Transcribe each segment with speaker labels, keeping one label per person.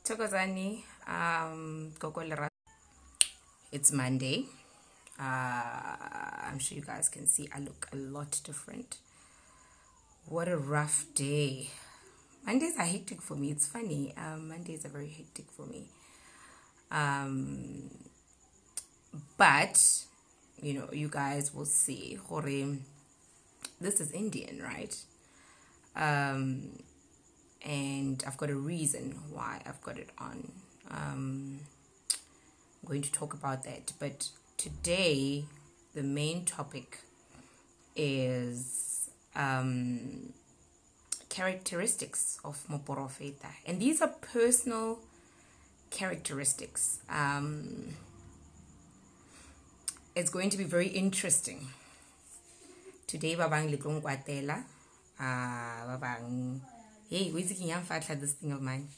Speaker 1: Thokozani, it's Monday. I'm sure you guys can see I look a lot different. What a rough day. Mondays are hectic for me. It's funny. Mondays are very hectic for me. But, you know, you guys will see. This is Indian, right? And I've got a reason why I've got it on. I'm going to talk about that. But today, the main topic is characteristics of Moporofeta. And these are personal characteristics. It's going to be very interesting. Today, babang litlong kwatela. Babang, hey, where's the young fatla this thing of mine?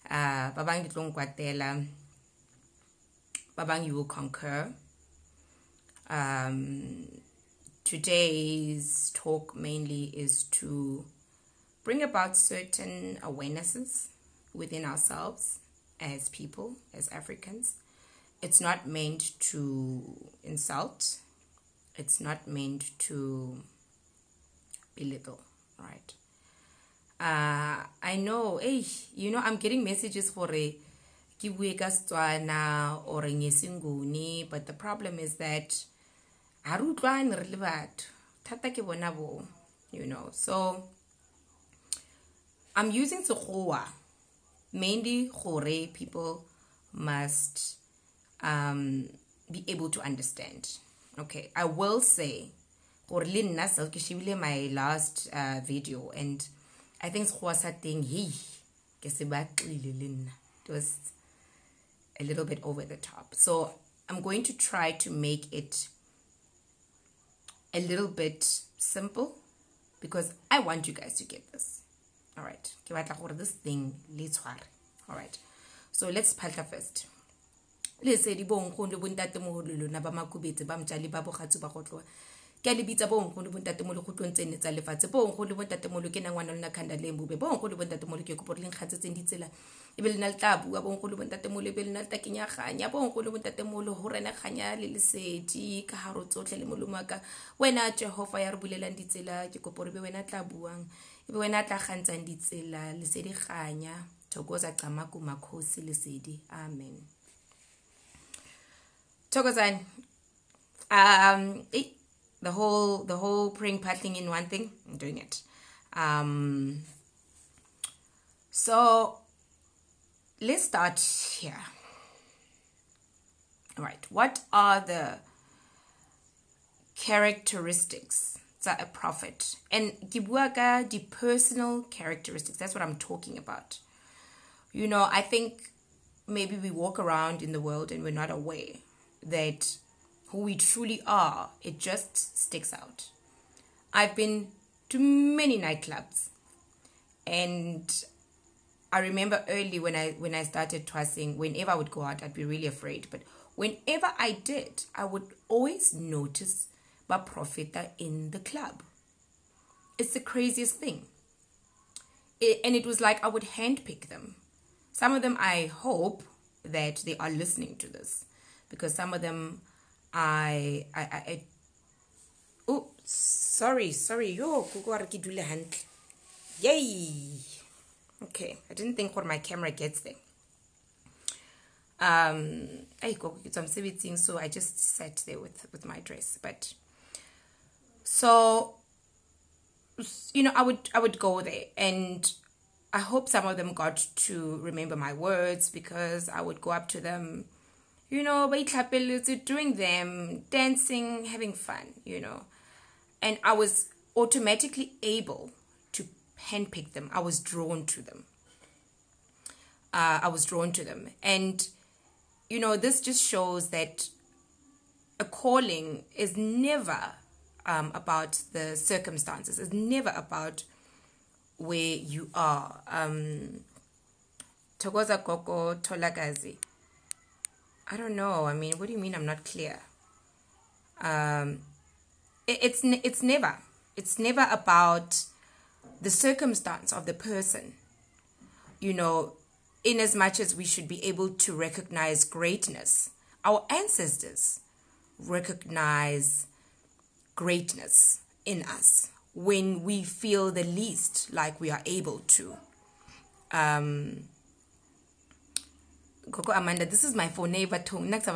Speaker 1: Babang litlong kwatela. Babang, you will concur. Today's talk mainly is to bring about certain awarenesses within ourselves as people, as Africans. It's not meant to insult. It's not meant to belittle, right? I know, I'm getting messages for a or a but the problem is that so I'm using Sekgowa mainly gore people must be able to understand. Okay, I will say my last video, and I think it was a little bit over the top. So I'm going to try to make it a little bit simple because I want you guys to get this. All right. This thing, all right. So let's palta first. Let's say the bon kondo buntate moholo na ba makubetse ba mtjali ba bogatsu ba gotloa ke le bitsa bon kondo buntate mo le gotlong tsene tsa lefatse bon kondo buntate mo le ke na ngwana le na khanda le mbube bon kondo buntate mo le ke koporo le nkgatsetseng ditsela e be le na le tabu wa bon kondo buntate mo le be le na le takenya ganya bon kondo buntate mo le ho rena ganya le lesedi ka haro tsotle le moloma ka wena Jehova ya re bulelang ditsela ke koporo be wena tla buang e be wena tla gantsang ditsela lesedi ganya thokoza qamaku makhosi lesedi amen. Thokozan, the whole praying paddling in one thing, I'm doing it. So let's start here. All right, what are the characteristics that a prophet? And Gibuaga, the personal characteristics, that's what I'm talking about. You know, I think maybe we walk around in the world and we're not aware that who we truly are, it just sticks out. I've been to many nightclubs, and I remember early when I started twassing, whenever I would go out, I'd be really afraid. But whenever I did, I would always notice my profeta in the club. It's the craziest thing. And it was like I would handpick them. Some of them, I hope that they are listening to this, because some of them sorry, yo, yay. Okay, I didn't think what my camera gets there. I'm saving, so I just sat there with my dress. But so, you know, I would go there, and I hope some of them got to remember my words, because I would go up to them, you know, doing them, dancing, having fun, you know. And I was automatically able to handpick them. I was drawn to them. And, you know, this just shows that a calling is never about the circumstances. It's never about where you are. Thokoza Koko Tolagazi. I don't know. I mean, what do you mean I'm not clear? It's never about the circumstance of the person. You know, in as much as we should be able to recognize greatness, our ancestors recognize greatness in us when we feel the least like we are able to. Coco Amanda, this is my phone neighbor tongue. Next and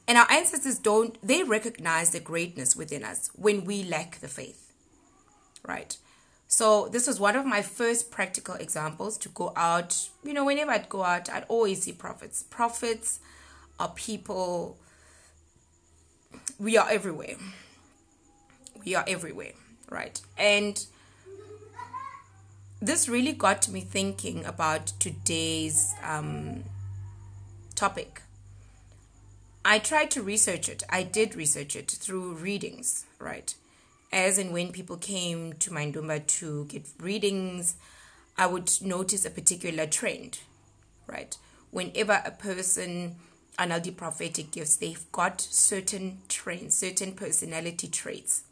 Speaker 1: our ancestors they recognize the greatness within us when we lack the faith, right? So this was one of my first practical examples to go out. Whenever I'd go out, I'd always see prophets. Prophets are people. We are everywhere. We are everywhere, right? And this really got me thinking about today's topic. I tried to research it. I did research it through readings, right? As and when people came to my Ndumba to get readings, I would notice a particular trend, right? Whenever a person annulled prophetic gifts, they've got certain trends, certain personality traits.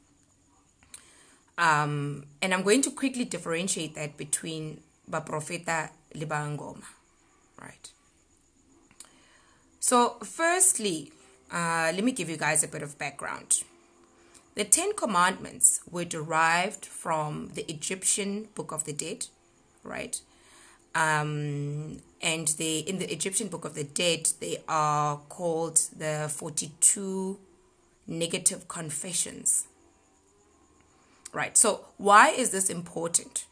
Speaker 1: And I'm going to quickly differentiate that between Baprofeta le Bangoma, right? So firstly, let me give you guys a bit of background. The 10 Commandments were derived from the Egyptian Book of the Dead, right? And in the Egyptian Book of the Dead, they are called the 42 negative confessions. Right, so why is this important?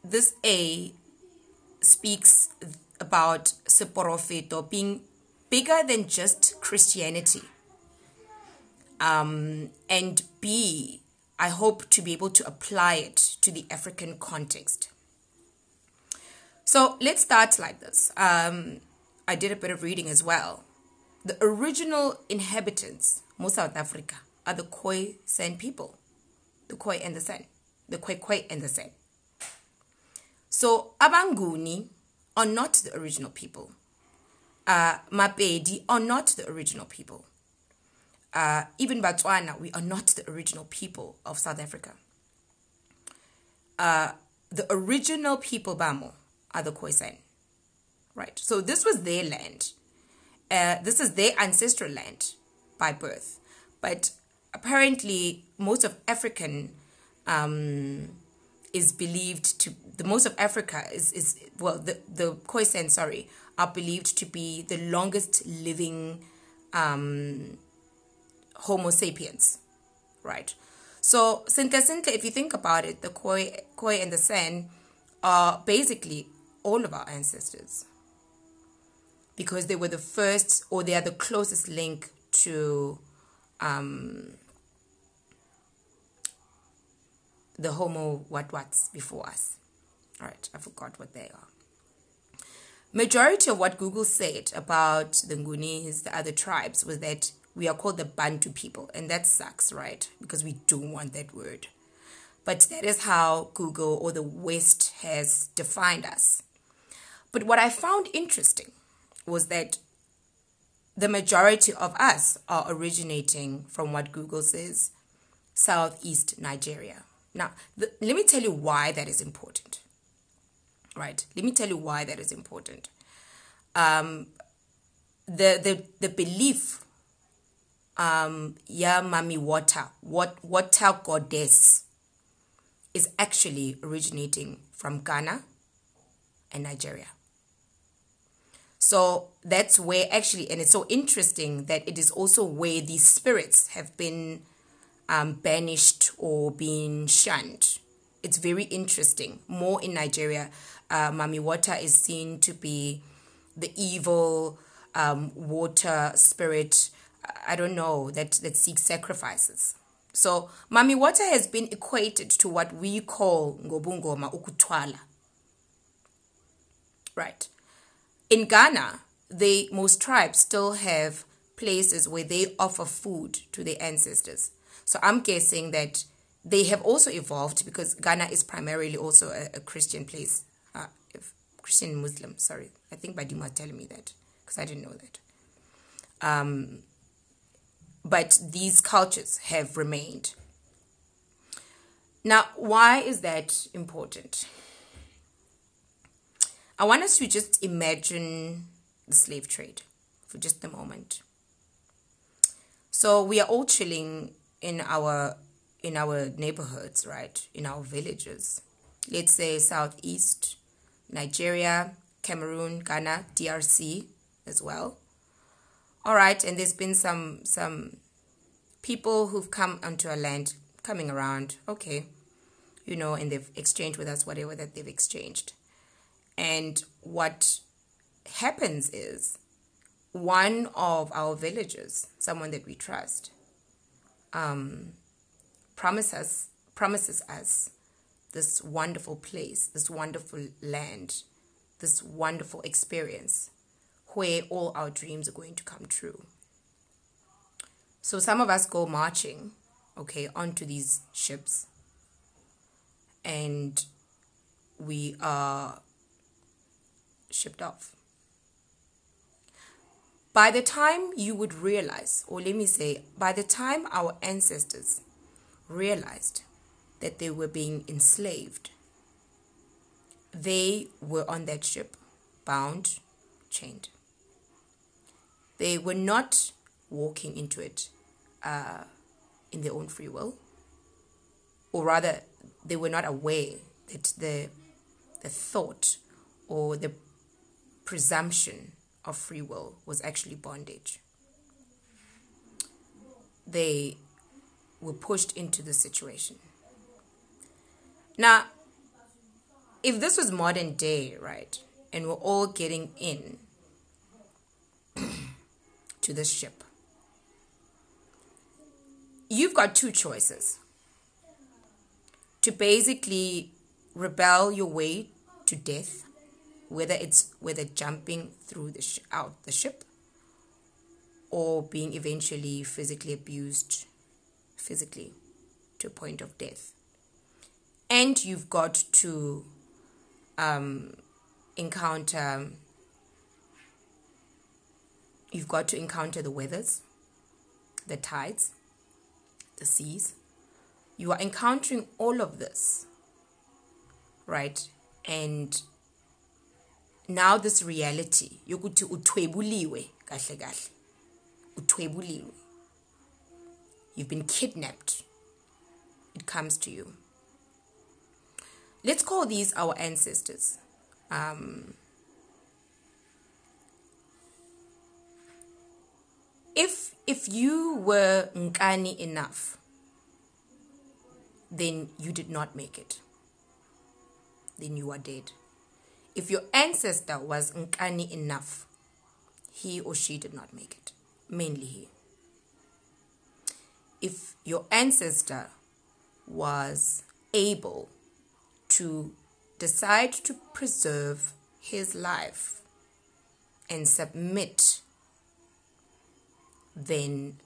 Speaker 1: This speaks about Seporofeto being bigger than just Christianity. And B, I hope to be able to apply it to the African context. So let's start like this. I did a bit of reading as well. The original inhabitants, most South Africa, are the Khoi San people. The Khoi and the San. The Khoi and the San. So Abanguni are not the original people. Mapedi are not the original people. Even Botswana, we are not the original people of South Africa. The original people, Bamo, are the Khoisan. Right? So this was their land. This is their ancestral land by birth. But apparently, most of African is believed to... The most of Africa the Khoisan, are believed to be the longest living Homo sapiens, right? So, simple, if you think about it, the Khoi and the San are basically all of our ancestors because they were the first, or they are the closest link to the Homo what's before us. All right, I forgot what they are. Majority of what Google said about the Ngunis, the other tribes, was that we are called the Bantu people. And that sucks, right? Because we don't want that word. But that is how Google or the West has defined us. But what I found interesting was that the majority of us are originating from what Google says, Southeast Nigeria. Now, let me tell you why that is important. Right? Let me tell you why that is important. The belief, Mami water goddess, is actually originating from Ghana and Nigeria. So that's where actually, and it's so interesting that it is also where these spirits have been banished or been shunned. It's very interesting. More in Nigeria, Mami Water is seen to be the evil water spirit, I don't know, that seeks sacrifices. So Mami Water has been equated to what we call Ngobungoma Ukutwala. Right. In Ghana, most tribes still have places where they offer food to their ancestors. So I'm guessing that they have also evolved because Ghana is primarily also a Christian place. Christian Muslim, sorry. I think Badima was telling me that because I didn't know that. But these cultures have remained. Now, why is that important? I want us to just imagine the slave trade for just a moment. So we are all chilling in our neighborhoods, right? In our villages. Let's say Southeast, Nigeria, Cameroon, Ghana, DRC as well. All right, and there's been some people who've come onto our land, coming around, okay, and they've exchanged with us whatever that they've exchanged. And what happens is one of our villagers, someone that we trust, promises us this wonderful place, this wonderful land, this wonderful experience where all our dreams are going to come true. So some of us go marching, okay, onto these ships, and we are shipped off. By the time you would realize, or let me say, by the time our ancestors realized that they were being enslaved, they were on that ship, bound, chained. They were not walking into it in their own free will, or rather, they were not aware that the thought or the presumption of free will was actually bondage. They were pushed into the situation. Now, if this was modern day, right, and we're all getting in to this ship, you've got two choices: to basically rebel your way to death, whether jumping through out the ship, or being eventually physically abused, to a point of death. And you've got to encounter the weathers, the tides, the seas. You are encountering all of this, right? And now this reality, yokuthi uthwebuliwe kahle kahle. Uthwebuliwe. You've been kidnapped. It comes to you. Let's call these our ancestors. If you were nkani enough, then you did not make it. Then you are dead. If your ancestor was nkani enough, he or she did not make it. Mainly he. If your ancestor was able to decide to preserve his life and submit, then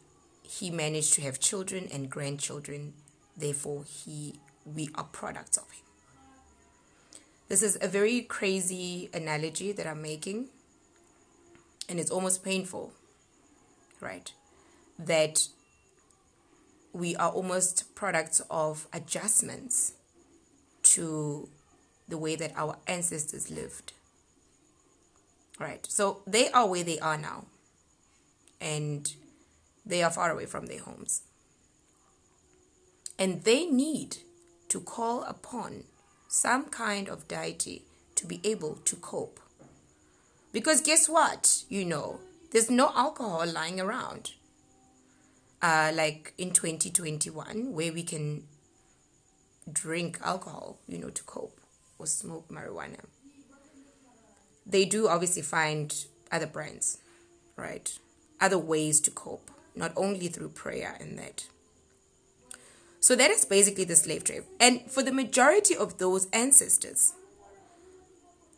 Speaker 1: he managed to have children and grandchildren. Therefore, we are products of him. This is a very crazy analogy that I'm making, and it's almost painful, right? That we are almost products of adjustments to the way that our ancestors lived, right? So they are where they are now, and they are far away from their homes. And they need to call upon some kind of deity to be able to cope. Because guess what? There's no alcohol lying around. Like in 2021, where we can drink alcohol, to cope, or smoke marijuana. They do obviously find other brands, right? Other ways to cope, not only through prayer and that. So that is basically the slave trade. And for the majority of those ancestors,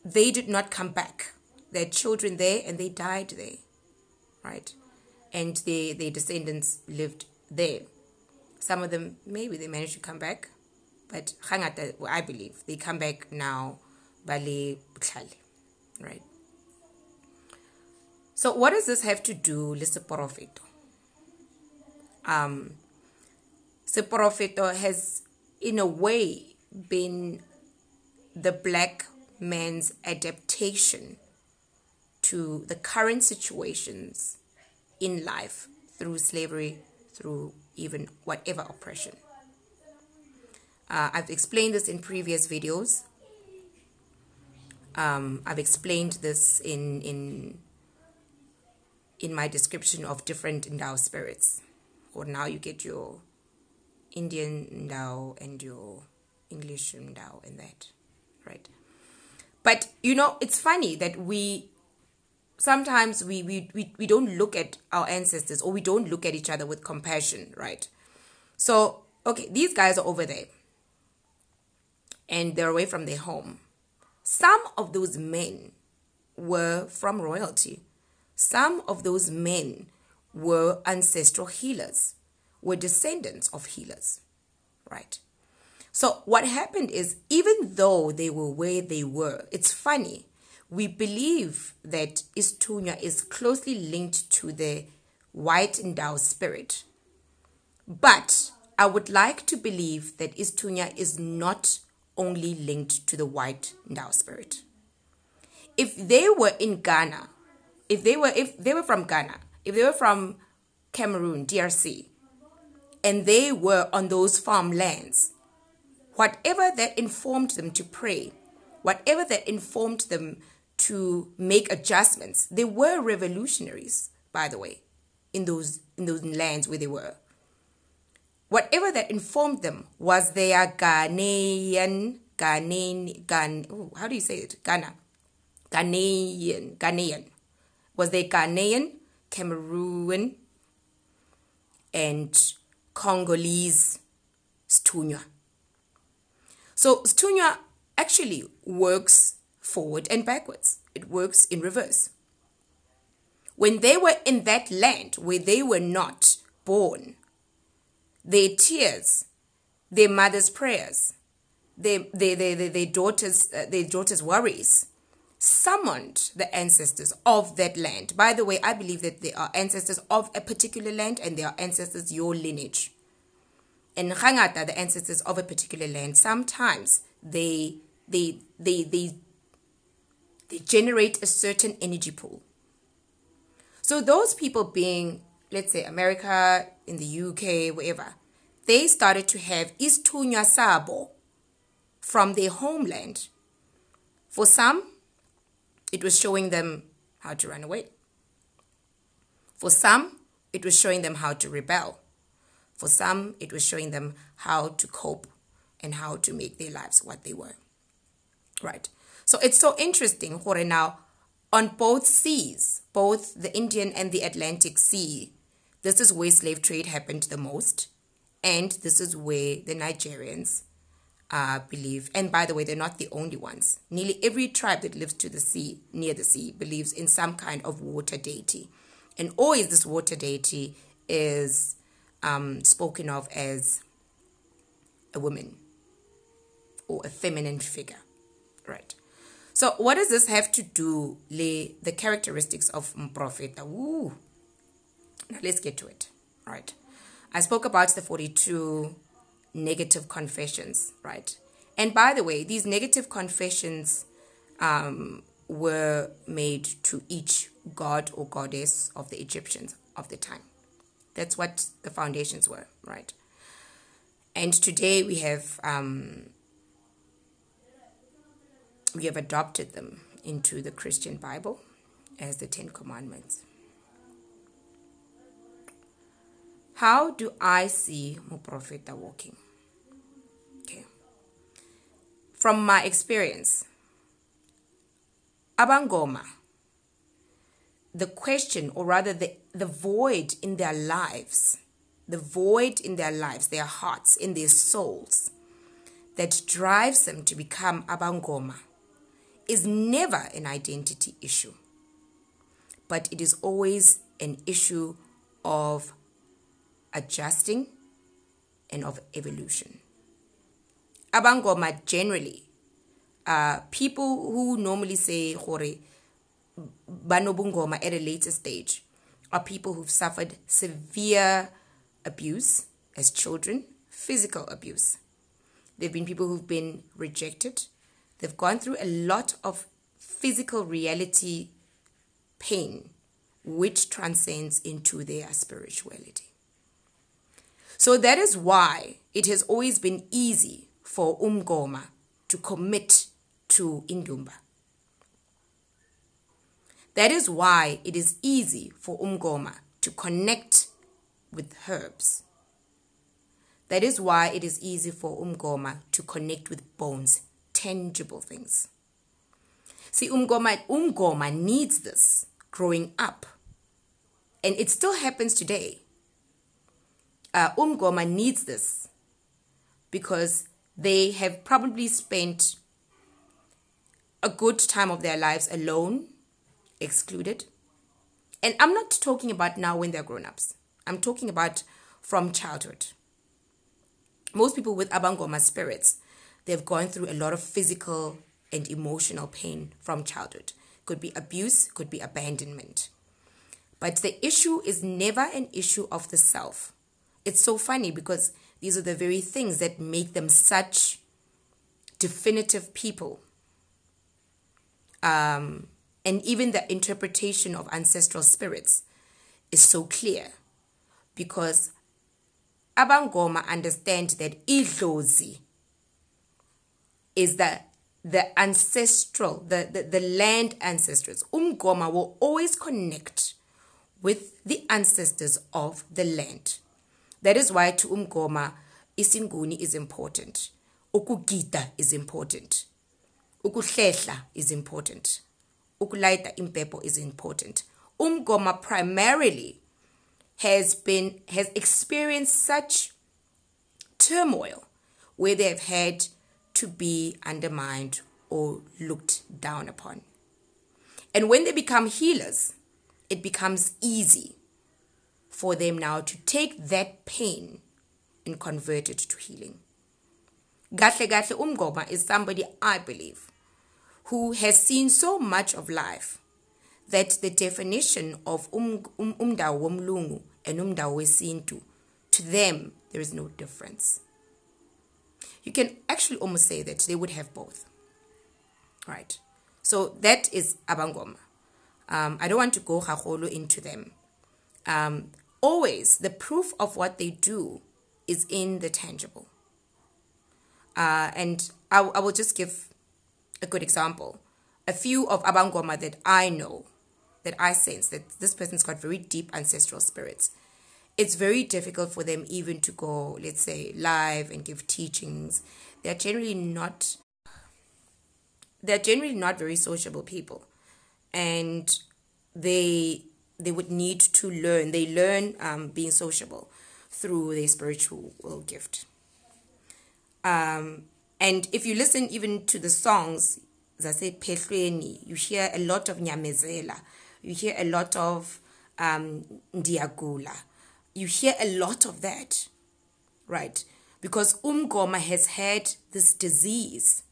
Speaker 1: they did not come back. They had children there and they died there, right? And their descendants lived there. Some of them, maybe they managed to come back, but I believe they come back now, Bale Butlale, right? So what does this have to do with Seporofeto? Seporofeto has, in a way, been the black man's adaptation to the current situations in life through slavery, through even whatever oppression. I've explained this in previous videos. I've explained this in my description of different Ndao spirits. Or now you get your Indian Ndao and your English Ndao and that, right? But, it's funny that sometimes we don't look at our ancestors, or we don't look at each other with compassion, right? So, okay, these guys are over there and they're away from their home. Some of those men were from royalty. Some of those men were ancestral healers, were descendants of healers, right? So what happened is, even though they were where they were, it's funny, we believe that Isithunywa is closely linked to the white Ndao spirit. But I would like to believe that Isithunywa is not only linked to the white Ndao spirit. If they were in Ghana, if they were from Ghana, if they were from Cameroon, DRC, and they were on those farmlands, whatever that informed them to pray, whatever that informed them to make adjustments, they were revolutionaries, by the way, in those lands where they were. Whatever that informed them was their Ghanaian, how do you say it? Ghanaian. Was their Ghanaian, Cameroon, and Congolese Isithunywa. So Isithunywa actually works forward and backwards. It works in reverse. When they were in that land where they were not born, their tears, their mother's prayers, their daughters' worries summoned the ancestors of that land. By the way, I believe that they are ancestors of a particular land, and they are ancestors, your lineage. And Hangata, the ancestors of a particular land, sometimes they generate a certain energy pool. So those people being, let's say, America, in the UK, wherever, they started to have Isithunywa Sabo from their homeland. For some, it was showing them how to run away. For some, it was showing them how to rebel. For some, it was showing them how to cope and how to make their lives what they were. Right. So it's so interesting, Hore, now, on both seas, both the Indian and the Atlantic Sea, this is where slave trade happened the most. And this is where the Nigerians believe. And by the way, they're not the only ones. Nearly every tribe that lives to the sea, near the sea, believes in some kind of water deity. And always this water deity is spoken of as a woman or a feminine figure. Right. So what does this have to do with the characteristics of Mprofeta? Now let's get to it. Right. I spoke about the 42 negative confessions, right? And by the way, these negative confessions were made to each god or goddess of the Egyptians of the time. That's what the foundations were, right? And today we have adopted them into the Christian Bible as the 10 Commandments. How do I see Mprofeta walking? Okay. From my experience, Abangoma, the question, or rather the void in their lives, their hearts, in their souls, that drives them to become Abangoma, is never an identity issue, but it is always an issue of adjusting and of evolution. Abangoma generally, people who normally say Hore Banobungoma at a later stage, are people who've suffered severe abuse as children, physical abuse. There have been people who've been rejected. They've gone through a lot of physical reality pain, which transcends into their spirituality. So that is why it has always been easy for umngoma to commit to indumba. That is why it is easy for umngoma to connect with herbs. That is why it is easy for umngoma to connect with bones, tangible things. See, umngoma needs this growing up. And it still happens today. Umngoma needs this because they have probably spent a good time of their lives alone, excluded. And I'm not talking about now when they're grown-ups. I'm talking about from childhood. Most people with abangoma spirits, they've gone through a lot of physical and emotional pain from childhood. Could be abuse, could be abandonment. But the issue is never an issue of the self. It's so funny because these are the very things that make them such definitive people. And even the interpretation of ancestral spirits is so clear because abangoma understand that idlozi is the ancestral, the land ancestors. Umngoma will always connect with the ancestors of the land. That is why to umngoma, isinguni is important. Ukugida is important. Ukuhlehla is important. Ukulaita impepo is important. Umngoma primarily has experienced such turmoil where they have had to be undermined or looked down upon. And when they become healers, it becomes easy for them now to take that pain and convert it to healing. Gahle gahle umngoma is somebody, I believe, who has seen so much of life that the definition of umdawo womlungu and umdawo wesintu, to them, there is no difference. You can actually almost say that they would have both. Right? So that is abangoma. I don't want to go haholo into them. Always, the proof of what they do is in the tangible. And I will just give a good example. A few of abangoma that I know, that I sense that this person's got very deep ancestral spirits. It's very difficult for them even to go, let's say, live and give teachings. They're generally not very sociable people. And they would need to learn. They learn being sociable through their spiritual gift. And if you listen even to the songs, as I say, Pehlweni, you hear a lot of Nyamezela. You hear a lot of Ndiagula. You hear a lot of that, right? Because umngoma has had this disease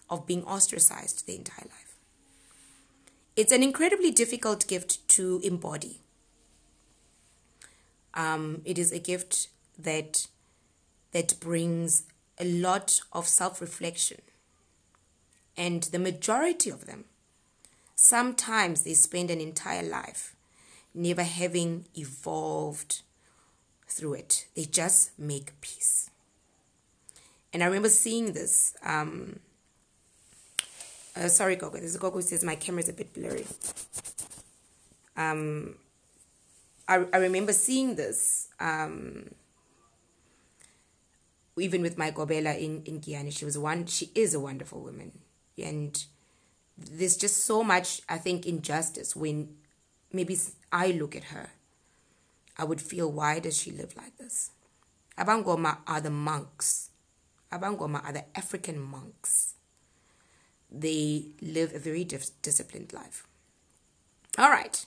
Speaker 1: of being ostracized the entire life. It's an incredibly difficult gift to embody. It is a gift that brings a lot of self-reflection. And the majority of them, sometimes they spend an entire life never having evolved through it. They just make peace. And I remember seeing this. Sorry, Gogo. There's a Gogo who says my camera is a bit blurry. I remember seeing this even with my Gobela in Guyana. She is a wonderful woman. And there's just so much, I think, injustice when maybe I look at her. I would feel, why does she live like this? Abangoma are the monks. Abangoma are the African monks. They live a very disciplined life. All right.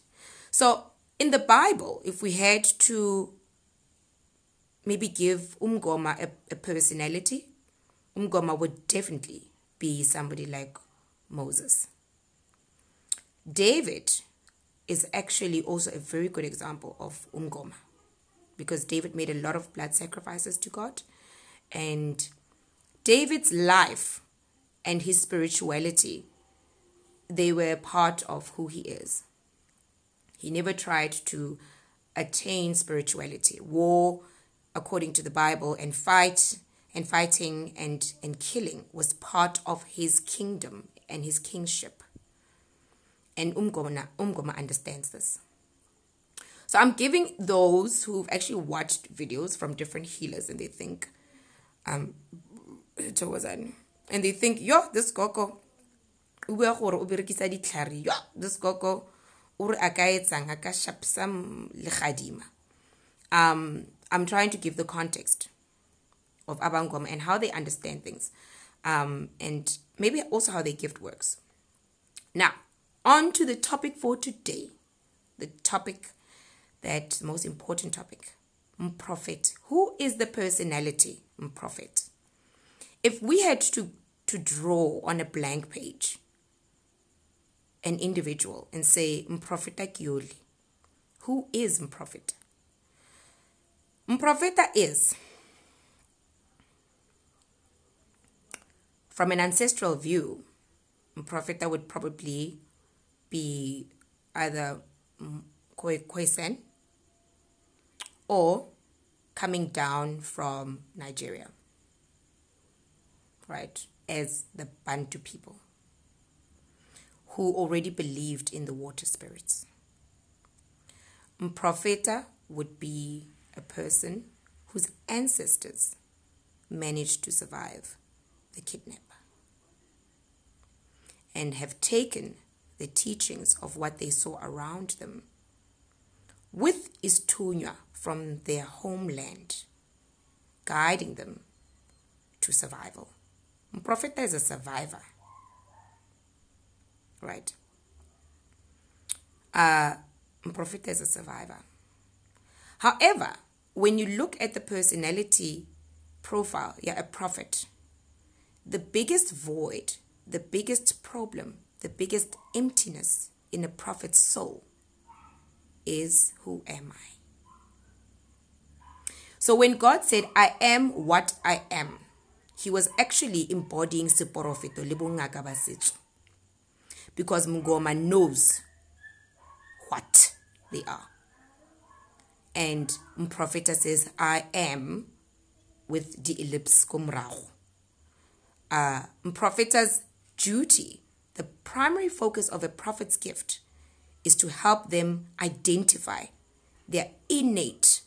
Speaker 1: So in the Bible, if we had to maybe give umngoma a personality, umngoma would definitely be somebody like Moses. David is actually also a very good example of umngoma, because David made a lot of blood sacrifices to God, and David's life and his spirituality, they were part of who he is. He never tried to attain spirituality. War, according to the Bible, and fighting and killing was part of his kingdom and his kingship. And Umgoma understands this. So I'm giving those who've actually watched videos from different healers and they think, and they think, yo, this Coco, this Coco, I'm trying to give the context of Abangoma and how they understand things, and maybe also how their gift works. Now, on to the topic for today, the most important topic, Prophet. Who is the personality, Prophet? If we had to draw on a blank page an individual and say, Mprofeta Kyoli, who is Mprofeta? Mprofeta is, from an ancestral view, Mprofeta would probably be either Kwesen or coming down from Nigeria, right, as the Bantu people who already believed in the water spirits. Mprofeta would be a person whose ancestors managed to survive the kidnap and have taken the teachings of what they saw around them with Istunya from their homeland, guiding them to survival. Mprofeta is a survivor, right? Mprofeta is a survivor. However, when you look at the personality profile, a prophet, the biggest void, the biggest problem, the biggest emptiness in a prophet's soul is, who am I? So when God said, I am what I am, he was actually embodying Seporofeto Libungaka Basetsu, because Mngoma knows what they are. And Mprofeta says, I am, with the ellipse kumrahu. Mprofeta's duty, the primary focus of a prophet's gift, is to help them identify their innate,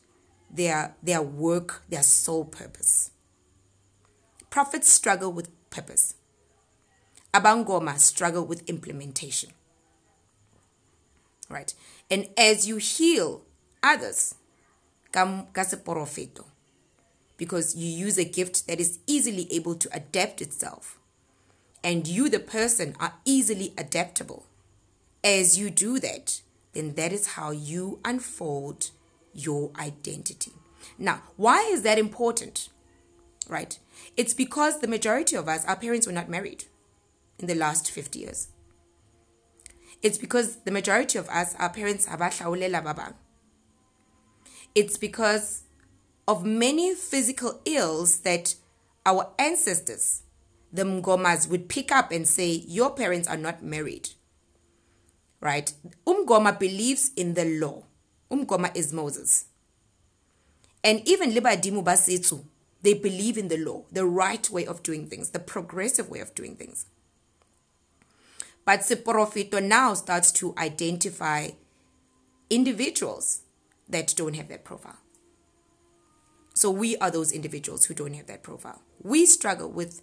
Speaker 1: their work, their soul purpose. Prophets struggle with purpose. Abangoma struggle with implementation. Right? And as you heal others, because you use a gift that is easily able to adapt itself, and you, the person, are easily adaptable. As you do that, then that is how you unfold your identity. Now, why is that important? Right? It's because the majority of us, our parents were not married in the last 50 years. It's because the majority of us, our parents, it's because of many physical ills that our ancestors, the Mgomas, would pick up and say, your parents are not married. Right? Umgoma believes in the law. Umgoma is Moses. And even Libadimu Basetsu, they believe in the law, the right way of doing things, the progressive way of doing things. But Seporofeto now starts to identify individuals that don't have that profile. So we are those individuals who don't have that profile. We struggle with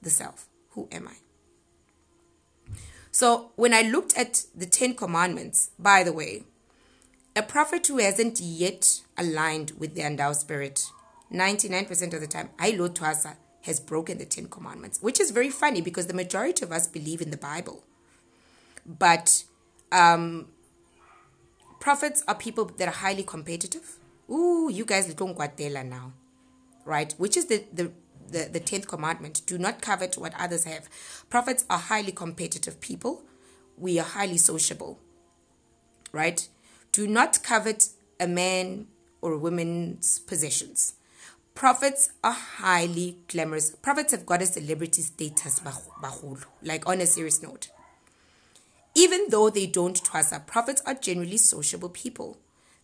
Speaker 1: the self. Who am I? So when I looked at the 10 Commandments, by the way, a prophet who hasn't yet aligned with the Andao spirit, 99% of the time, Ailo Twasa, has broken the 10 Commandments, which is very funny because the majority of us believe in the Bible. But prophets are people that are highly competitive. Ooh, you guys little ngwatela now, right? Which is the 10th commandment. Do not covet what others have. Prophets are highly competitive people. We are highly sociable, right? Do not covet a man or a woman's possessions. Prophets are highly glamorous. Prophets have got a celebrity status, bahulu, like on a serious note. Even though they don't twasa, prophets are generally sociable people.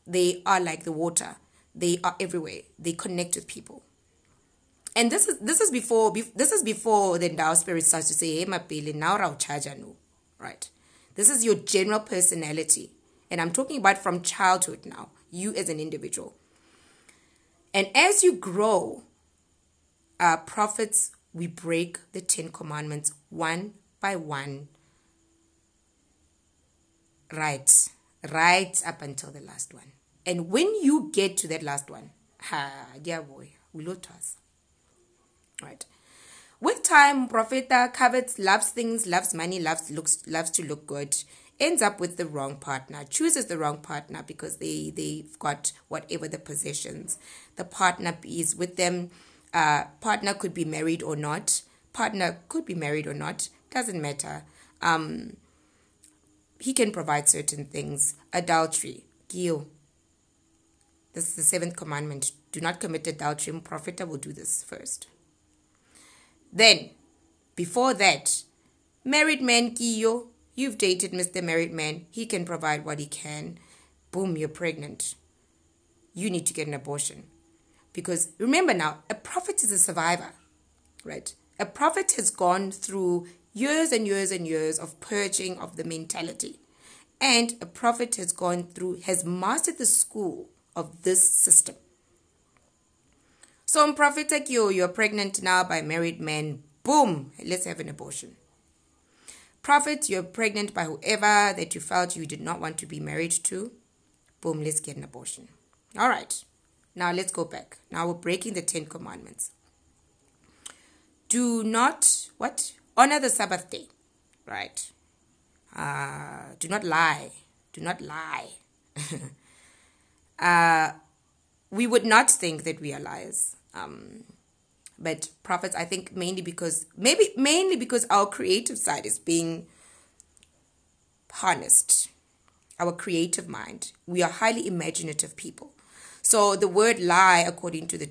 Speaker 1: They are like the water. They are everywhere. They connect with people. And this is before the Ndao spirit starts to say, hey, mapele, now rao charger no. Right? This is your general personality. And I'm talking about from childhood now, you as an individual. And as you grow, prophets, we break the 10 commandments one by one, right up until the last one. And when you get to that last one, dear boy, we look us. Right. With time, Propheta covets, loves things, loves money, loves to look good, ends up with the wrong partner, chooses the wrong partner because they've got whatever the possessions. The partner is with them. Partner could be married or not. Doesn't matter. He can provide certain things. Adultery. Gio. This is the 7th commandment. Do not commit adultery. Propheta will do this first. Then, before that, married man, Kiyo, you've dated Mr. Married Man. He can provide what he can. Boom, you're pregnant. You need to get an abortion. Because remember now, a prophet is a survivor, right? A prophet has gone through years and years and years of purging of the mentality. And a prophet has mastered the school of this system. So, prophet like you're pregnant now by a married man. Boom, let's have an abortion. Prophet, you're pregnant by whoever that you felt you did not want to be married to. Boom, let's get an abortion. All right, now let's go back. Now we're breaking the 10 commandments. Do not, honor the Sabbath day, right? Do not lie. We would not think that we are liars. But prophets, I think mainly because our creative side is being harnessed. Our creative mind. We are highly imaginative people. So the word lie, according to the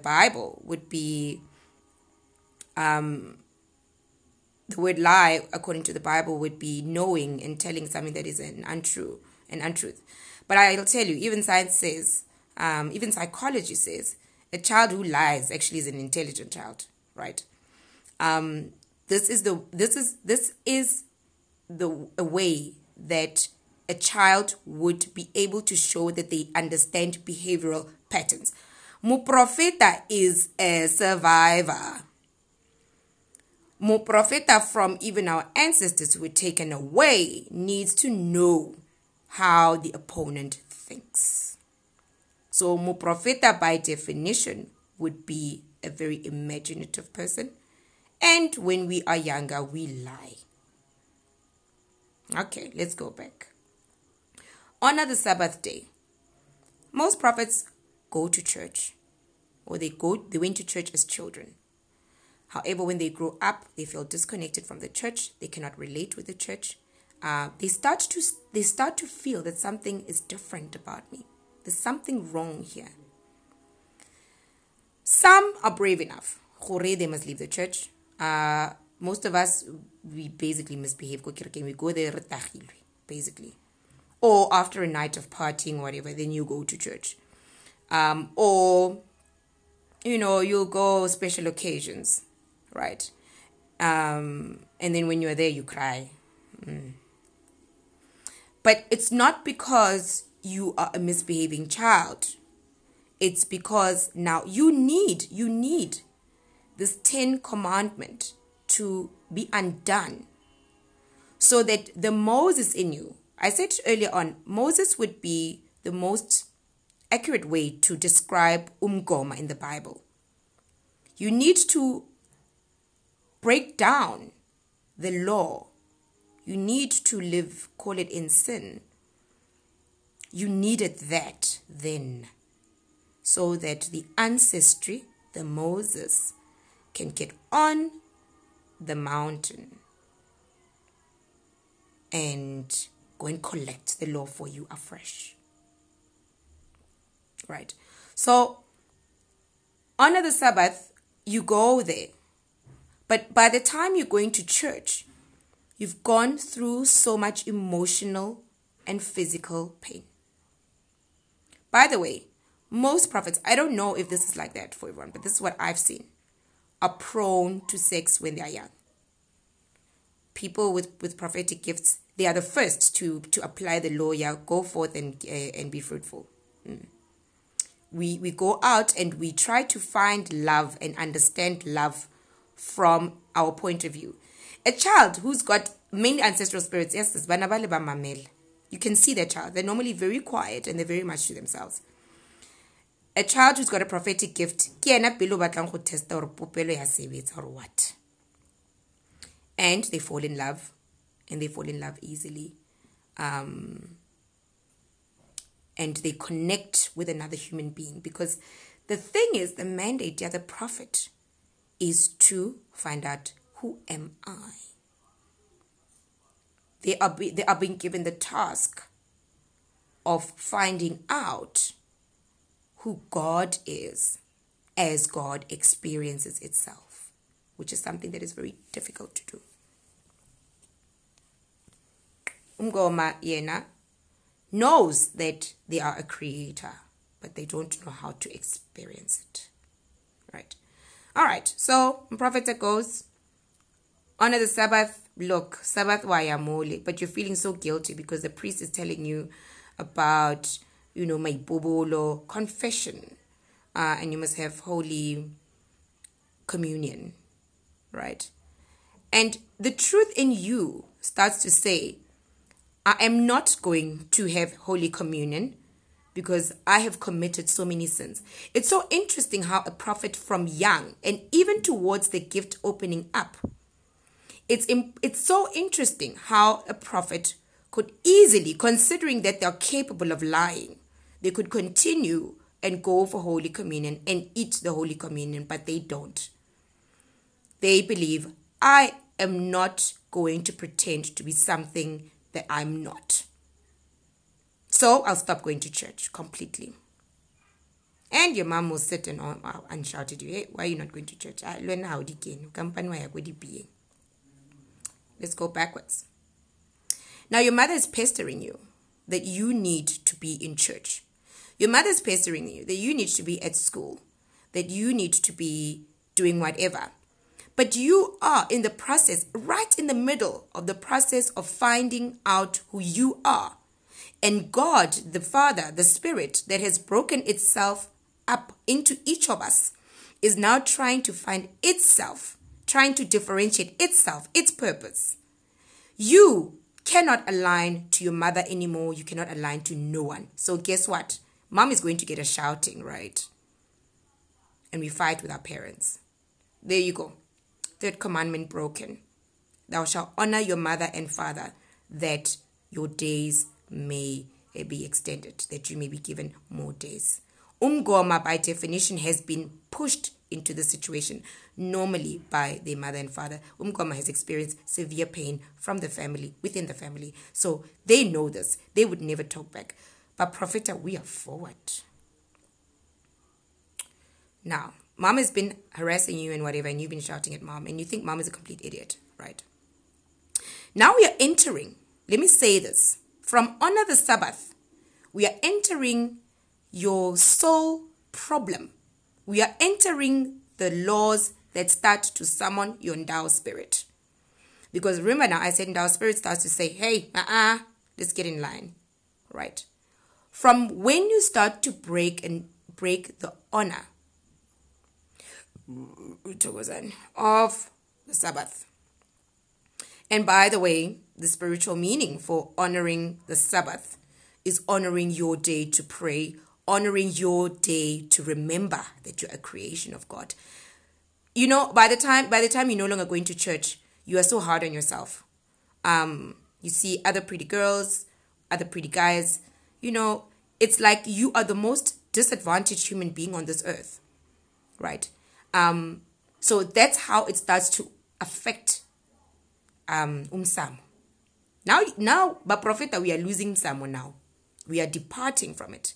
Speaker 1: Bible, would be knowing and telling something that is an untruth. But I'll tell you, even science says, even psychology says, a child who lies actually is an intelligent child, right? This is a way that a child would be able to show that they understand behavioral patterns. Muprofeta is a survivor. Muprofeta from even our ancestors who were taken away needs to know how the opponent thinks. So muprofeta by definition would be a very imaginative person. And when we are younger, we lie. Okay, let's go back. Honor the Sabbath day. Most prophets go to church, or they went to church as children. However, when they grow up, they feel disconnected from the church. They cannot relate with the church. They start to feel that something is different about me. There's something wrong here. Some are brave enough. They must leave the church. Most of us, we basically misbehave. We go there, basically. Or after a night of partying, whatever, then you go to church. Or, you'll go special occasions, right? And then when you're there, you cry. But it's not because you are a misbehaving child. It's because now you need this 10 commandment to be undone so that the Moses in you, I said earlier on, Moses would be the most accurate way to describe umgoma in the Bible. You need to break down the law. You need to live, call it in sin. You needed that then, so that the ancestry, the Moses, can get on the mountain and go and collect the law for you afresh. Right. So honor the Sabbath, you go there. But by the time you're going to church, you've gone through so much emotional and physical pain. By the way, most prophets, I don't know if this is like that for everyone, but this is what I've seen, are prone to sex when they are young. People with prophetic gifts, they are the first to apply the law, go forth and be fruitful. We go out and we try to find love and understand love from our point of view. A child who's got many ancestral spirits, yes, you can see that child. They're normally very quiet and they're very much to themselves. A child who's got a prophetic gift, or what? And they fall in love, and they fall in love easily. And they connect with another human being, because the thing is, the mandate, the prophet, is to find out, who am I? They are being given the task of finding out who God is as God experiences itself, which is something that is very difficult to do. Umgoma yena knows that they are a creator, but they don't know how to experience it. Right? All right. So, prophet goes, honor the Sabbath. Look, Sabbath wayamole, but you're feeling so guilty because the priest is telling you about, my bobolo confession, and you must have holy communion, right? And the truth in you starts to say, I am not going to have holy communion because I have committed so many sins. It's so interesting how a prophet from young, and even towards the gift opening up, it's so interesting how a prophet could easily, considering that they're capable of lying, they could continue and go for Holy Communion and eat the Holy Communion, but they don't. They believe, I am not going to pretend to be something that I'm not. So I'll stop going to church completely. And your mom will sit and shout at you, hey, why are you not going to church? Let's go backwards. Now your mother is pestering you that you need to be in church. Your mother is pestering you that you need to be at school, that you need to be doing whatever. But you are in the process, right in the middle of the process of finding out who you are. And God, the Father, the Spirit that has broken itself up into each of us, is now trying to find itself, trying to differentiate itself, its purpose. You cannot align to your mother anymore. You cannot align to no one. So guess what? Mom is going to get a shouting, right? And we fight with our parents. There you go. Third commandment broken. Thou shalt honor your mother and father, that your days may be extended, that you may be given more days. Umgoma, by definition, has been pushed into the situation, normally by their mother and father. Umgoma has experienced severe pain from the family, within the family. So they know this. They would never talk back. But Propheta, we are forward. Now, mom has been harassing you and whatever, and you've been shouting at mom, and you think mom is a complete idiot, right? Now we are entering, let me say this, from honor the Sabbath, we are entering your soul problem. We are entering the laws that start to summon your endowed spirit. Because remember now, I said endowed spirit starts to say, hey, let's get in line, right? From when you start to break the honor of the Sabbath. And by the way, the spiritual meaning for honoring the Sabbath is honoring your day to pray, honoring your day to remember that you're a creation of God. You know, by the time you're no longer going to church, you are so hard on yourself. You see other pretty girls, other pretty guys, you know, it's like you are the most disadvantaged human being on this earth, right? So that's how it starts to affect umsamo. Now, but Propheta, we are losing Samo now. We are departing from it.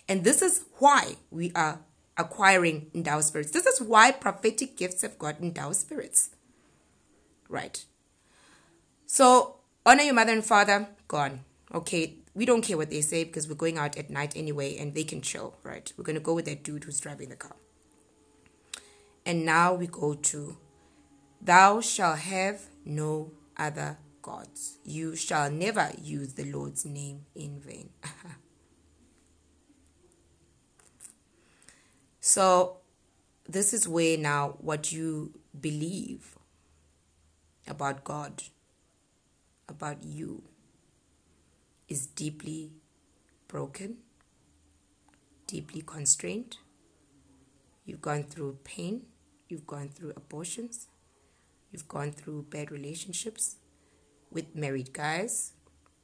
Speaker 1: And this is why we are acquiring endowed spirits. This is why prophetic gifts have got endowed spirits. Right. So, honor your mother and father, gone. Okay, we don't care what they say because we're going out at night anyway and they can chill, right? We're going to go with that dude who's driving the car. And now we go to, thou shalt have no other gods. You shall never use the Lord's name in vain. So, this is where now what you believe about God, about you, is deeply broken, deeply constrained. You've gone through pain, you've gone through abortions, you've gone through bad relationships with married guys,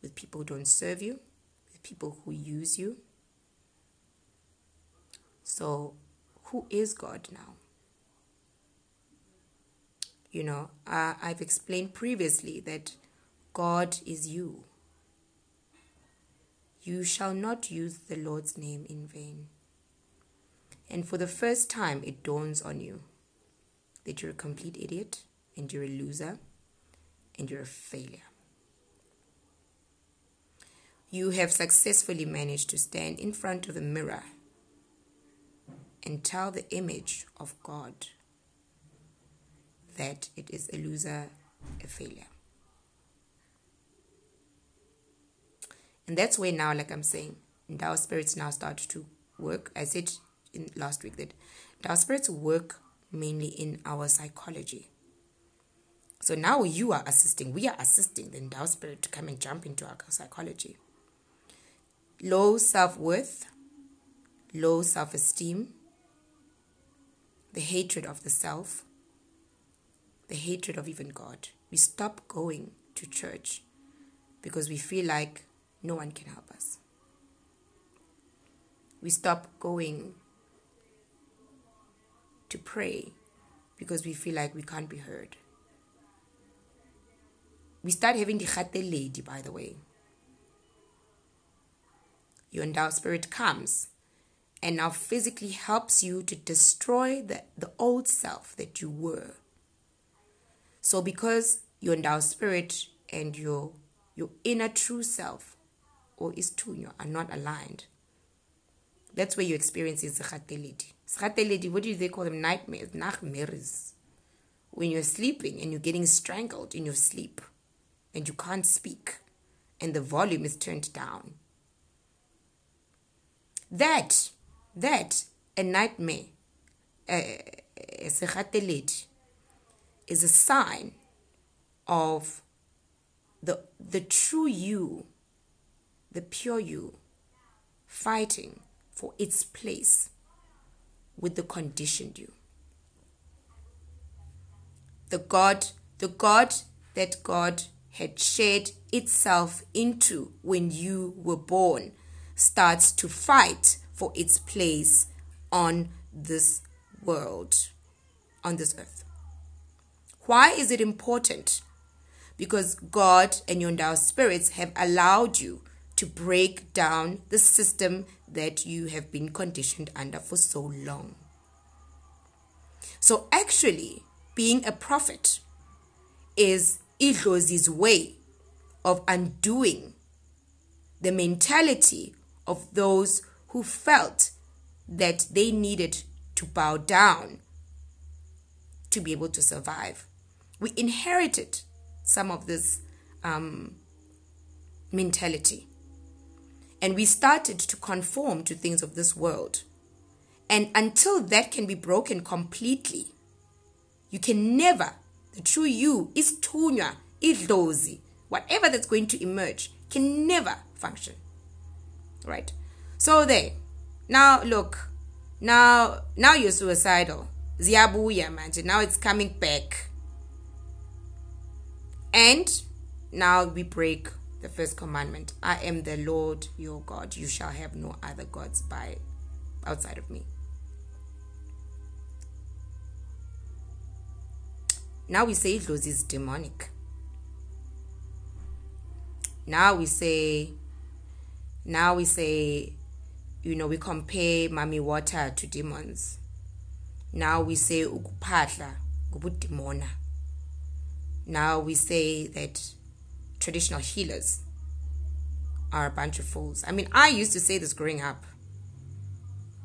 Speaker 1: with people who don't serve you, with people who use you. So, who is God now? You know, I've explained previously that God is you. You shall not use the Lord's name in vain. And for the first time, it dawns on you that you're a complete idiot and you're a loser and you're a failure. You have successfully managed to stand in front of a mirror and tell the image of God that it is a loser, a failure. And that's where now, like I'm saying, endowed spirits now start to work. I said in last week that endowed spirits work mainly in our psychology. So now we are assisting the endowed spirit to come and jump into our psychology. Low self-worth, low self-esteem, the hatred of the self, the hatred of even God. We stop going to church because we feel like no one can help us. We stop going to pray because we feel like we can't be heard. We start having the lady, by the way. Your endowed spirit comes and now physically helps you to destroy the old self that you were. So because your endowed spirit and your inner true self or istunya are not aligned, that's where you experience zigateledi. What do they call them? Nightmares, nachmeres. When you're sleeping and you're getting strangled in your sleep and you can't speak and the volume is turned down. That a nightmare, zigateledi, is a sign of the true you, the pure you, fighting for its place with the conditioned you. The God that God had shared itself into when you were born starts to fight for its place on this world, on this earth. Why is it important? Because God and your endowed spirits have allowed you to break down the system that you have been conditioned under for so long. So actually, being a prophet is Idlozi's way of undoing the mentality of those who felt that they needed to bow down to be able to survive. We inherited some of this mentality. And we started to conform to things of this world. And until that can be broken completely, you can never, the true you, is tunya, idlozi, whatever that's going to emerge, can never function. Right? So there. Now look, now you're suicidal. Ziyabuya manje. Now it's coming back. And now we break the first commandment. I am the Lord your God. You shall have no other gods outside of me. Now we say Idlozi is demonic. Now we say we compare mami water to demons. Now we say ukuphatla ngubudemona. Now we say that traditional healers are a bunch of fools. I mean, I used to say this growing up.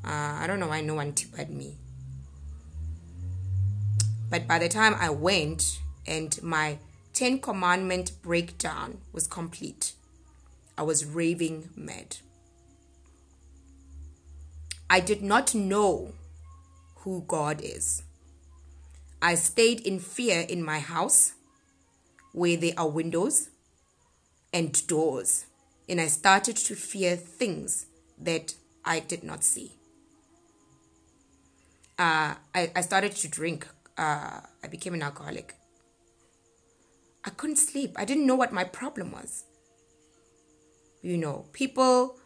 Speaker 1: I don't know why no one tipped me. But by the time I went and my 10 Commandment breakdown was complete, I was raving mad. I did not know who God is. I stayed in fear in my house where there are windows and doors. And I started to fear things that I did not see. I started to drink. I became an alcoholic. I couldn't sleep. I didn't know what my problem was. People,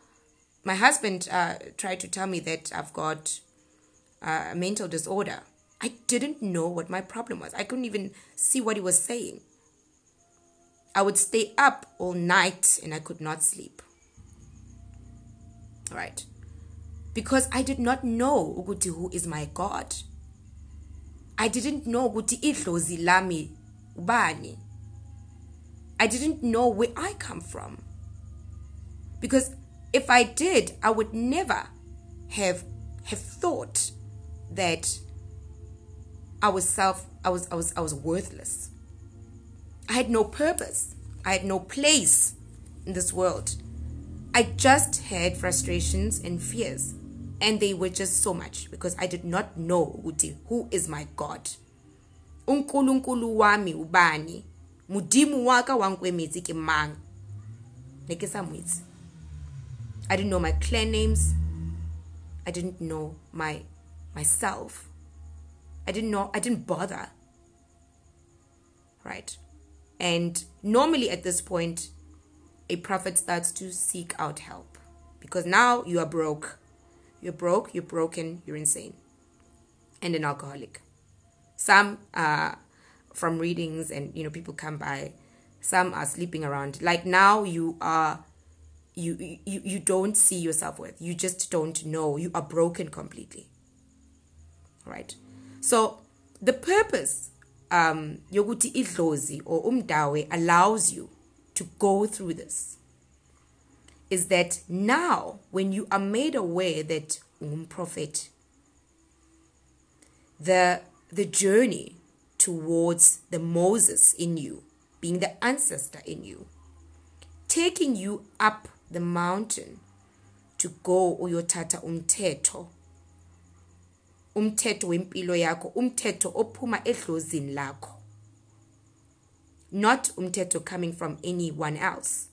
Speaker 1: my husband tried to tell me that I've got a mental disorder. I didn't know what my problem was. I couldn't even see what he was saying. I would stay up all night and I could not sleep. Right? Because I did not know ukuthi who is my God. I didn't know ukuthi idlozi lami ubani. I didn't know where I come from. Because if I did, I would never have thought that I was worthless. I had no purpose. I had no place in this world. I just had frustrations and fears. And they were just so much because I did not know who is my God. Unkulunkulu wami ubani. Mudimu waka wankwemizi ke mang. I didn't know my clan names. I didn't know myself. I didn't bother. Right? And normally at this point, a prophet starts to seek out help. Because now you are broke. You're broke, you're broken, you're insane. And an alcoholic. Some from readings and people come by. Some are sleeping around. Like now you don't see your self-worth. You just don't know. You are broken completely. Right? So the purpose yokuthi idlozi or umdawe allows you to go through this is that now when you are made aware that prophet, the journey towards the Moses in you, being the ancestor in you, taking you up the mountain to go uyothatha umthetho wempilo yakho, umthetho ophuma edlozini lakho, not umthetho coming from anyone else.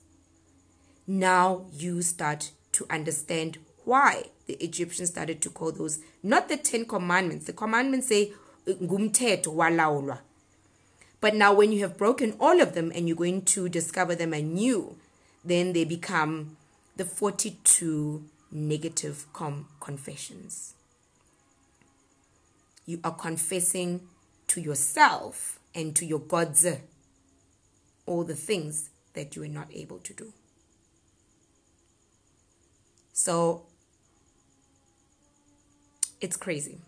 Speaker 1: Now you start to understand why the Egyptians started to call those, not the 10 commandments. The commandments say ngumthetho walawulwa. But now when you have broken all of them and you're going to discover them anew, then they become the 42 negative confessions. You are confessing to yourself and to your gods all the things that you were not able to do. So it's crazy.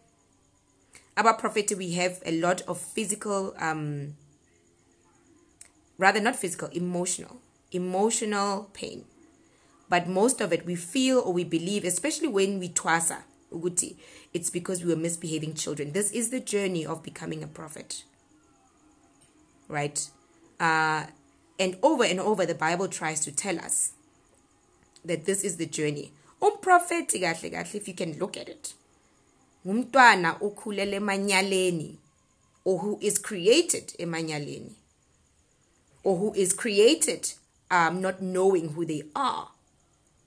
Speaker 1: About prophet, we have a lot of physical, rather not physical, emotional pain. But most of it we feel or we believe, especially when we twasa, uguti, it's because we were misbehaving children. This is the journey of becoming a prophet. Right? And over the Bible tries to tell us that this is the journey. Prophet, if you can look at it. Umntwana ukhulele emanyaleni, or who is created emanyaleni, or who is created not knowing who they are.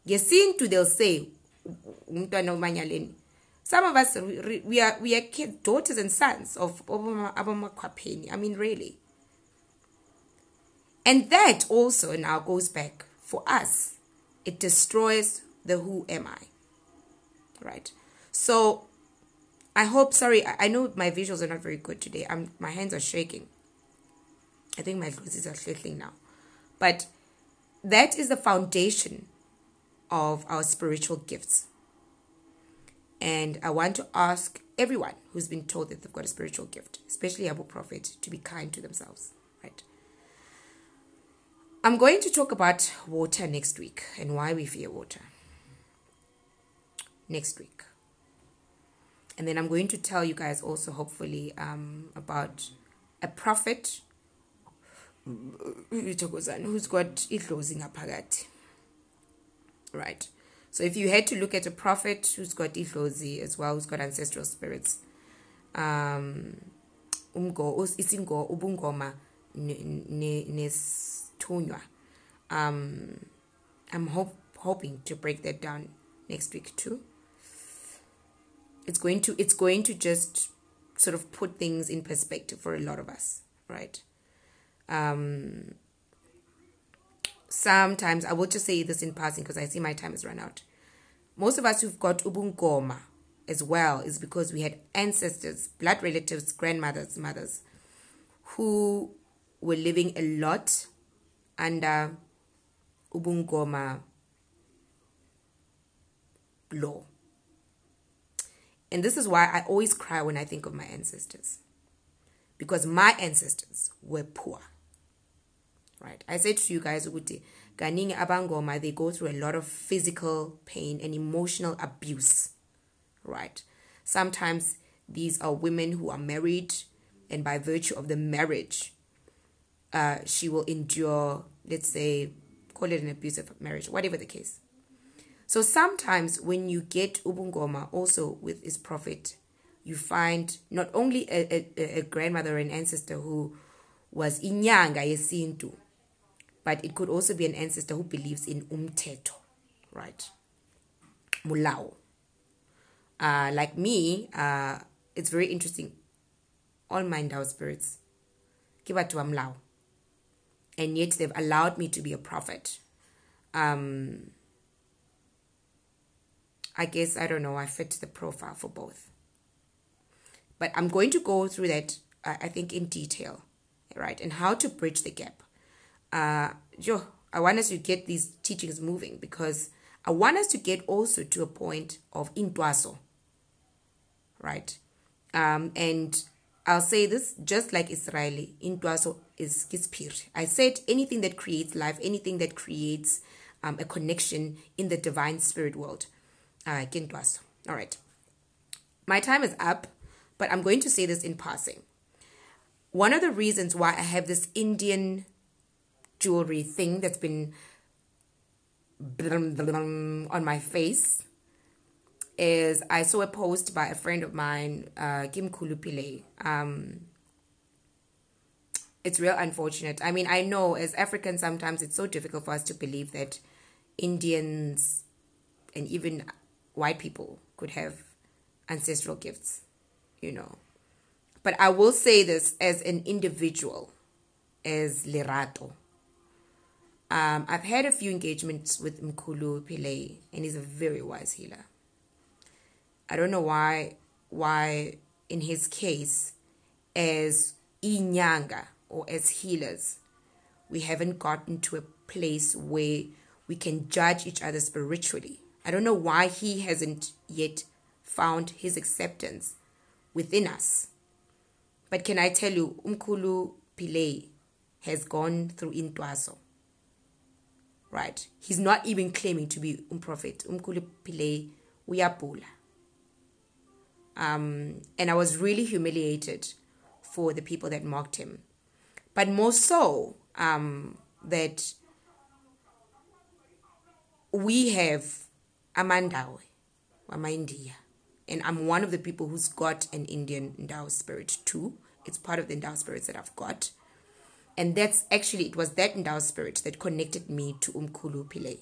Speaker 1: Yesintu, they'll say umntwana emanyaleni. Some of us we are kids, daughters and sons of abomakwapeni. I mean, really. And that also now goes back for us. It destroys the who am I. Right? So I hope, sorry, I know my visuals are not very good today. My hands are shaking. I think my glasses are shaking now. But that is the foundation of our spiritual gifts. And I want to ask everyone who's been told that they've got a spiritual gift, especially Abu Prophet, to be kind to themselves, right? I'm going to talk about water next week and why we fear water next week. And then I'm going to tell you guys also, hopefully, about a prophet who's got idlozi ngaphakathi. Right. So if you had to look at a prophet who's got idlozi as well, who's got ancestral spirits, ubungoma nesithunywa. I'm hoping to break that down next week too. It's going to just sort of put things in perspective for a lot of us, right? Sometimes I will just say this in passing because I see my time has run out. Most of us who've got ubungoma as well is because we had ancestors, blood relatives, grandmothers, mothers who were living a lot under ubungoma law. And this is why I always cry when I think of my ancestors. Because my ancestors were poor. Right? I said to you guys, Ganingi Abangoma, they go through a lot of physical pain and emotional abuse. Right? Sometimes these are women who are married, and by virtue of the marriage, she will endure, let's say, call it an abusive marriage, whatever the case. So sometimes when you get ubungoma also with his prophet, you find not only a grandmother or an ancestor who was inyanga yesintu, but it could also be an ancestor who believes in umthetho, right? Mulao. Like me, it's very interesting. All my Ndao spirits, kiba to amlao, and yet they've allowed me to be a prophet. I guess, I don't know, I fit the profile for both. But I'm going to go through that, I think, in detail, right? And how to bridge the gap. I want us to get these teachings moving because I want us to get also to a point of intwaso, right? And I'll say this, just like Israeli, intwaso is kispir. I said anything that creates life, anything that creates a connection in the divine spirit world. All right. My time is up, but I'm going to say this in passing. One of the reasons why I have this Indian jewelry thing that's been on my face is I saw a post by a friend of mine, Kim Kulupile. It's real unfortunate. I mean, I know as Africans, sometimes it's so difficult for us to believe that Indians and even white people could have ancestral gifts, you know. But I will say this as an individual, as Lerato. I've had a few engagements with Mkulu Pillay, and he's a very wise healer. I don't know why in his case, as Inyanga or as healers, we haven't gotten to a place where we can judge each other spiritually. I don't know why he hasn't yet found his acceptance within us. But can I tell you, Umkulu Pillay has gone through Intwaso. Right? He's not even claiming to be prophet. Umkulu Pillay uyapula. And I was really humiliated for the people that mocked him. But more so, that we have Amandawe, Wama India. And I'm one of the people who's got an Indian Ndao spirit too. It's part of the Ndao spirits that I've got. And it was that Ndao spirit that connected me to Umkulu Pillay.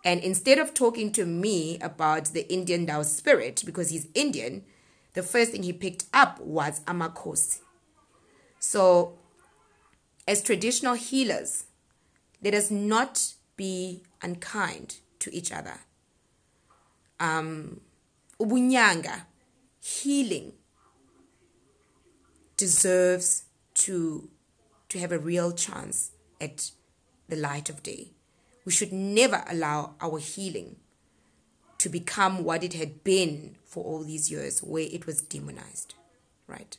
Speaker 1: And instead of talking to me about the Indian Ndao spirit, because he's Indian, the first thing he picked up was Amakosi. So, as traditional healers, let us not be unkind to each other. Ubunyanga, healing, deserves to have a real chance at the light of day. We should never allow our healing to become what it had been for all these years, where it was demonized, right?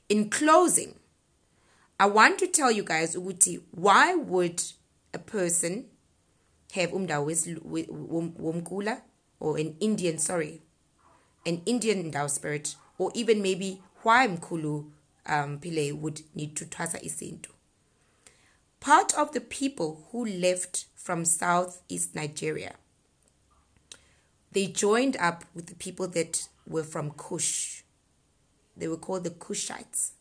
Speaker 1: In closing, I want to tell you guys, Uguti, why would a person have womkula, or an Indian Ndao spirit, or even maybe why Mkulu Pile would need to twasa isintu. Part of the people who left from southeast Nigeria, they joined up with the people that were from Kush. They were called the Kushites.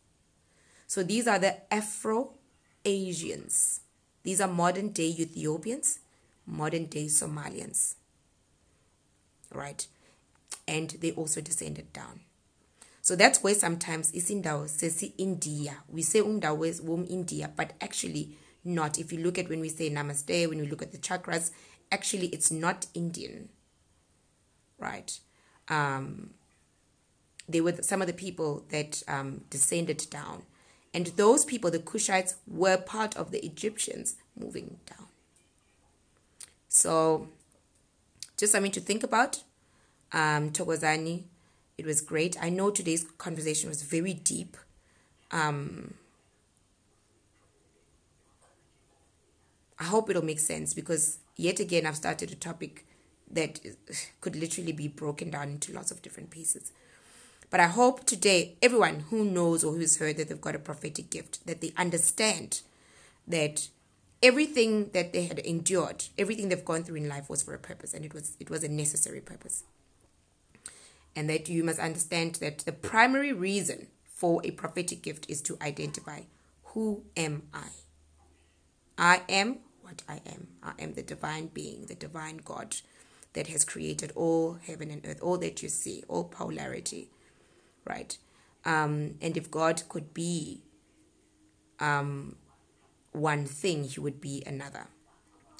Speaker 1: So these are the Afro-Asians. These are modern-day Ethiopians, modern-day Somalians, right? And they also descended down. So that's where sometimes isindawo sesi India. We say umdawo is India, but actually not. If you look at when we say namaste, when we look at the chakras, actually it's not Indian, right? They were some of the people that descended down. And those people, the Kushites, were part of the Egyptians moving down. So just something to think about. Thokozani, it was great. I know today's conversation was very deep. I hope it'll make sense, because yet again I've started a topic that could literally be broken down into lots of different pieces. But I hope today everyone who knows or who's heard that they've got a prophetic gift, that they understand that everything that they had endured, everything they've gone through in life was for a purpose, and it was a necessary purpose. And that you must understand that the primary reason for a prophetic gift is to identify, who am I? I am what I am. I am the divine being, the divine God that has created all heaven and earth, all that you see, all polarity, right? And if God could be one thing, he would be another.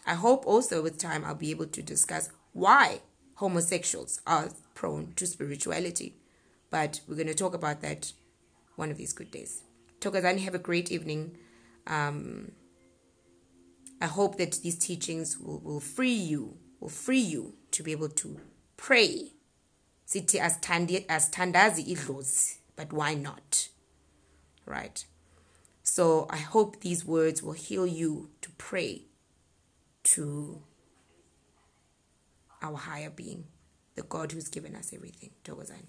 Speaker 1: I hope also with time I'll be able to discuss why homosexuals are prone to spirituality. But we're going to talk about that one of these good days. Thokozani, have a great evening. I hope that these teachings will free you to be able to pray. Sithi asithandazi idlozi, but why not? Right? So I hope these words will heal you to pray to our higher being, the God who's given us everything. Thokozani.